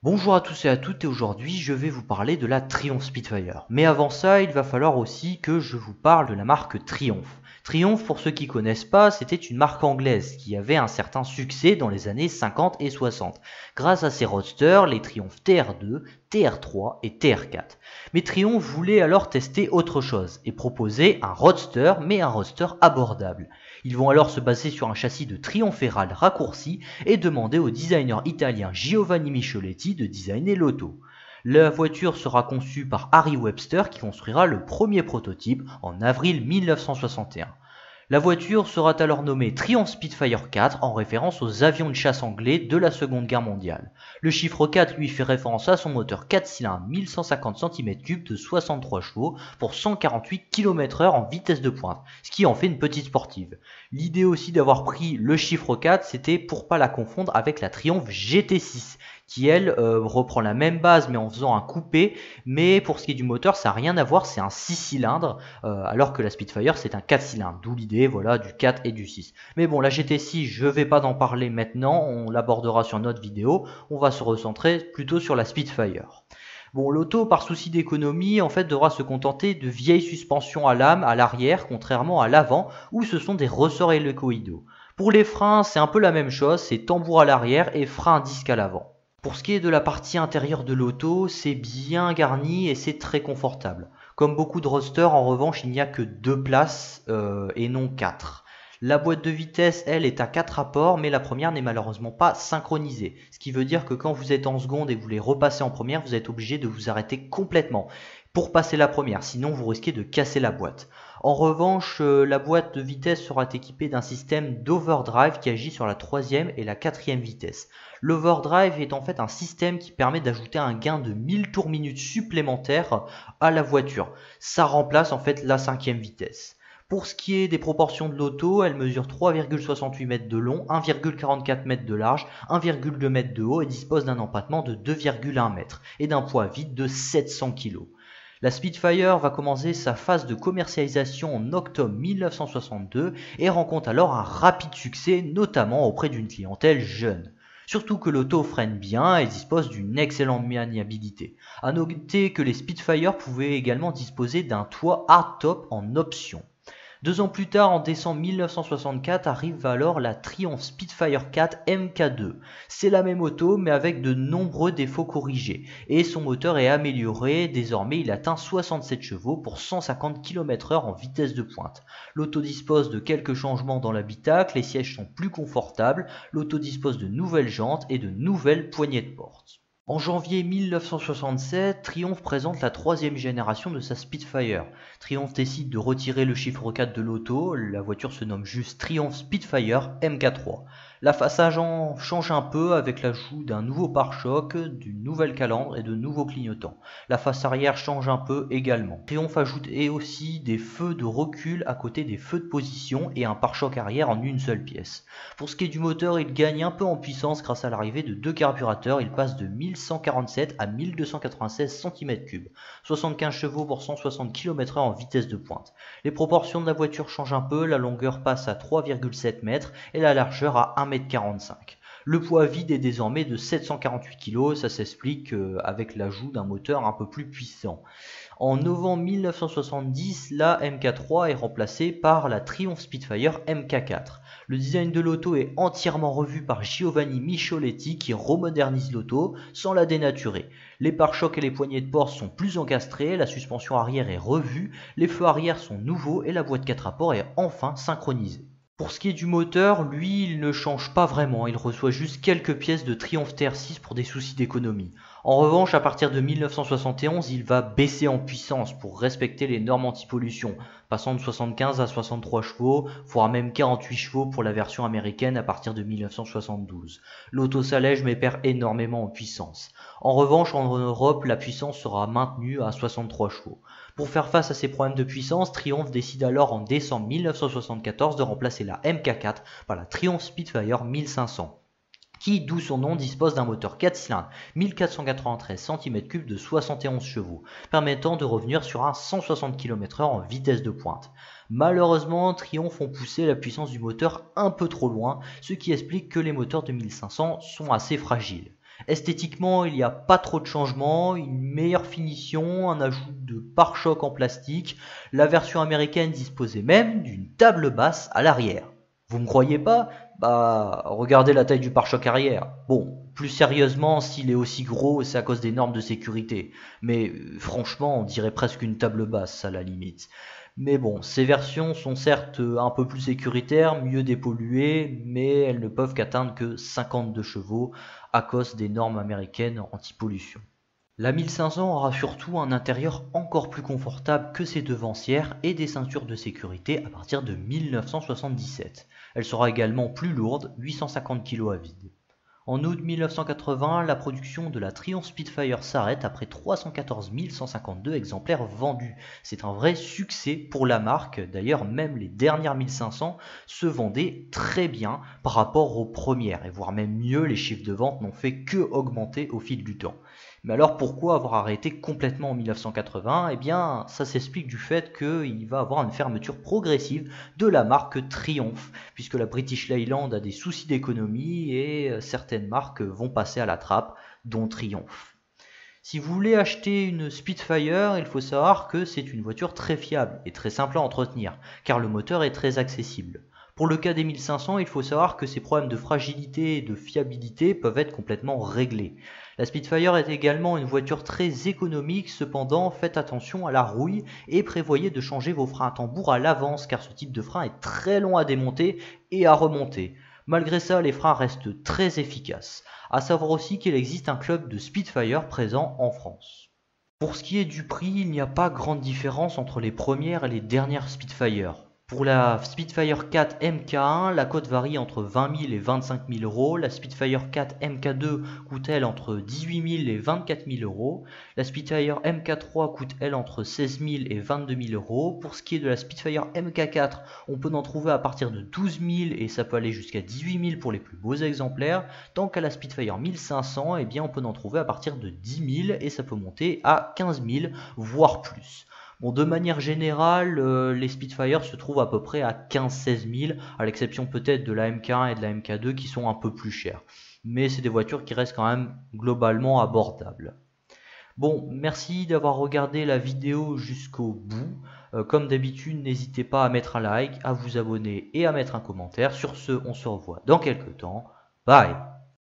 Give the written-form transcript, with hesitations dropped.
Bonjour à tous et à toutes et aujourd'hui je vais vous parler de la Triumph Spitfire. Mais avant ça, il va falloir aussi que je vous parle de la marque Triumph. Triumph, pour ceux qui connaissent pas, c'était une marque anglaise qui avait un certain succès dans les années 50 et 60, grâce à ses roadsters, les Triumph TR2, TR3 et TR4. Mais Triumph voulait alors tester autre chose et proposer un roadster, mais un roadster abordable. Ils vont alors se baser sur un châssis de triomphérale raccourci et demander au designer italien Giovanni Michelotti de designer l'auto. La voiture sera conçue par Harry Webster qui construira le premier prototype en avril 1961. La voiture sera alors nommée Triumph Spitfire 4 en référence aux avions de chasse anglais de la Seconde Guerre mondiale. Le chiffre 4 lui fait référence à son moteur 4 cylindres 1150 cm3 de 63 chevaux pour 148 km/h en vitesse de pointe, ce qui en fait une petite sportive. L'idée aussi d'avoir pris le chiffre 4, c'était pour pas la confondre avec la Triumph GT6 qui elle reprend la même base mais en faisant un coupé, mais pour ce qui est du moteur ça n'a rien à voir, c'est un 6 cylindres alors que la Spitfire c'est un 4 cylindres, d'où l'idée voilà, du 4 et du 6. Mais bon, la GT6, je ne vais pas en parler maintenant, on l'abordera sur notre vidéo, on va se recentrer plutôt sur la Spitfire. Bon, l'auto, par souci d'économie, en fait, devra se contenter de vieilles suspensions à lame à l'arrière, contrairement à l'avant, où ce sont des ressorts hélicoïdaux. Pour les freins, c'est un peu la même chose, c'est tambour à l'arrière et frein à disque à l'avant. Pour ce qui est de la partie intérieure de l'auto, c'est bien garni et c'est très confortable. Comme beaucoup de roadsters, en revanche, il n'y a que 2 places et non 4. La boîte de vitesse, elle, est à 4 rapports, mais la première n'est malheureusement pas synchronisée. Ce qui veut dire que quand vous êtes en seconde et que vous voulez repasser en première, vous êtes obligé de vous arrêter complètement pour passer la première, sinon vous risquez de casser la boîte. En revanche, la boîte de vitesse sera équipée d'un système d'overdrive qui agit sur la troisième et la quatrième vitesse. L'overdrive est en fait un système qui permet d'ajouter un gain de 1000 tours minutes supplémentaires à la voiture. Ça remplace en fait la cinquième vitesse. Pour ce qui est des proportions de l'auto, elle mesure 3,68 mètres de long, 1,44 mètres de large, 1,2 mètres de haut et dispose d'un empattement de 2,1 mètres et d'un poids vide de 700 kg. La Spitfire va commencer sa phase de commercialisation en octobre 1962 et rencontre alors un rapide succès, notamment auprès d'une clientèle jeune. Surtout que l'auto freine bien et dispose d'une excellente maniabilité. A noter que les Spitfire pouvaient également disposer d'un toit hardtop en option. 2 ans plus tard, en décembre 1964, arrive alors la Triumph Spitfire 4 MK2. C'est la même auto, mais avec de nombreux défauts corrigés. Et son moteur est amélioré, désormais il atteint 67 chevaux pour 150 km/h en vitesse de pointe. L'auto dispose de quelques changements dans l'habitacle, les sièges sont plus confortables, l'auto dispose de nouvelles jantes et de nouvelles poignées de porte. En janvier 1967, Triumph présente la troisième génération de sa Spitfire. Triumph décide de retirer le chiffre 4 de l'auto, la voiture se nomme juste Triumph Spitfire MK3. La façade change un peu avec l'ajout d'un nouveau pare-choc, d'une nouvelle calandre et de nouveaux clignotants. La face arrière change un peu également. Triumph ajoute aussi des feux de recul à côté des feux de position et un pare-choc arrière en une seule pièce. Pour ce qui est du moteur, il gagne un peu en puissance grâce à l'arrivée de 2 carburateurs, il passe de 1147 à 1296 cm3, 75 chevaux pour 160 km/h en vitesse de pointe. Les proportions de la voiture changent un peu, la longueur passe à 3,7 mètres et la largeur à 1,45 m. Le poids vide est désormais de 748 kg, ça s'explique avec l'ajout d'un moteur un peu plus puissant. En novembre 1970, la MK3 est remplacée par la Triumph Spitfire MK4. Le design de l'auto est entièrement revu par Giovanni Michelotti qui remodernise l'auto sans la dénaturer. Les pare-chocs et les poignées de porte sont plus encastrés, la suspension arrière est revue, les feux arrière sont nouveaux et la boîte 4 rapports est enfin synchronisée. Pour ce qui est du moteur, lui, il ne change pas vraiment, il reçoit juste quelques pièces de Triumph TR6 pour des soucis d'économie. En revanche, à partir de 1971, il va baisser en puissance pour respecter les normes anti-pollution, passant de 75 à 63 chevaux, voire même 48 chevaux pour la version américaine à partir de 1972. L'auto s'allège mais perd énormément en puissance. En revanche, en Europe, la puissance sera maintenue à 63 chevaux. Pour faire face à ces problèmes de puissance, Triumph décide alors en décembre 1974 de remplacer la MK4 par la Triumph Spitfire 1500 qui, d'où son nom, dispose d'un moteur 4 cylindres 1493 cm3 de 71 chevaux, permettant de revenir sur un 160 km/h en vitesse de pointe. Malheureusement, Triumph ont poussé la puissance du moteur un peu trop loin, ce qui explique que les moteurs de 1500 sont assez fragiles. Esthétiquement, il n'y a pas trop de changements, une meilleure finition, un ajout de pare-choc en plastique. La version américaine disposait même d'une table basse à l'arrière. Vous me croyez pas? Bah, regardez la taille du pare-choc arrière. Bon, plus sérieusement, s'il est aussi gros, c'est à cause des normes de sécurité. Mais franchement, on dirait presque une table basse à la limite. Mais bon, ces versions sont certes un peu plus sécuritaires, mieux dépolluées, mais elles ne peuvent qu'atteindre que 52 chevaux à cause des normes américaines anti-pollution. La 1500 aura surtout un intérieur encore plus confortable que ses devancières et des ceintures de sécurité à partir de 1977. Elle sera également plus lourde, 850 kg à vide. En août 1980, la production de la Triumph Spitfire s'arrête après 314 152 exemplaires vendus. C'est un vrai succès pour la marque, d'ailleurs même les dernières 1500 se vendaient très bien par rapport aux premières, et voire même mieux, les chiffres de vente n'ont fait que augmenter au fil du temps. Mais alors pourquoi avoir arrêté complètement en 1980? Eh bien ça s'explique du fait qu'il va avoir une fermeture progressive de la marque Triumph, puisque la British Leyland a des soucis d'économie et certaines marques vont passer à la trappe, dont Triumph. Si vous voulez acheter une Spitfire, il faut savoir que c'est une voiture très fiable et très simple à entretenir, car le moteur est très accessible. Pour le cas des 1500, il faut savoir que ces problèmes de fragilité et de fiabilité peuvent être complètement réglés. La Spitfire est également une voiture très économique, cependant faites attention à la rouille et prévoyez de changer vos freins à tambour à l'avance car ce type de frein est très long à démonter et à remonter. Malgré ça, les freins restent très efficaces. À savoir aussi qu'il existe un club de Spitfire présent en France. Pour ce qui est du prix, il n'y a pas grande différence entre les premières et les dernières Spitfire. Pour la Spitfire 4 MK1, la cote varie entre 20 000 et 25 000 euros. La Spitfire 4 MK2 coûte elle entre 18 000 et 24 000 euros. La Spitfire MK3 coûte elle entre 16 000 et 22 000 euros. Pour ce qui est de la Spitfire MK4, on peut en trouver à partir de 12 000 et ça peut aller jusqu'à 18 000 pour les plus beaux exemplaires. Tant qu'à la Spitfire 1500, eh bien on peut en trouver à partir de 10 000 et ça peut monter à 15 000 voire plus. Bon, de manière générale, les Spitfire se trouvent à peu près à 15-16 000, à l'exception peut-être de la MK1 et de la MK2 qui sont un peu plus chères. Mais c'est des voitures qui restent quand même globalement abordables. Bon, merci d'avoir regardé la vidéo jusqu'au bout. Comme d'habitude, n'hésitez pas à mettre un like, à vous abonner et à mettre un commentaire. Sur ce, on se revoit dans quelques temps. Bye!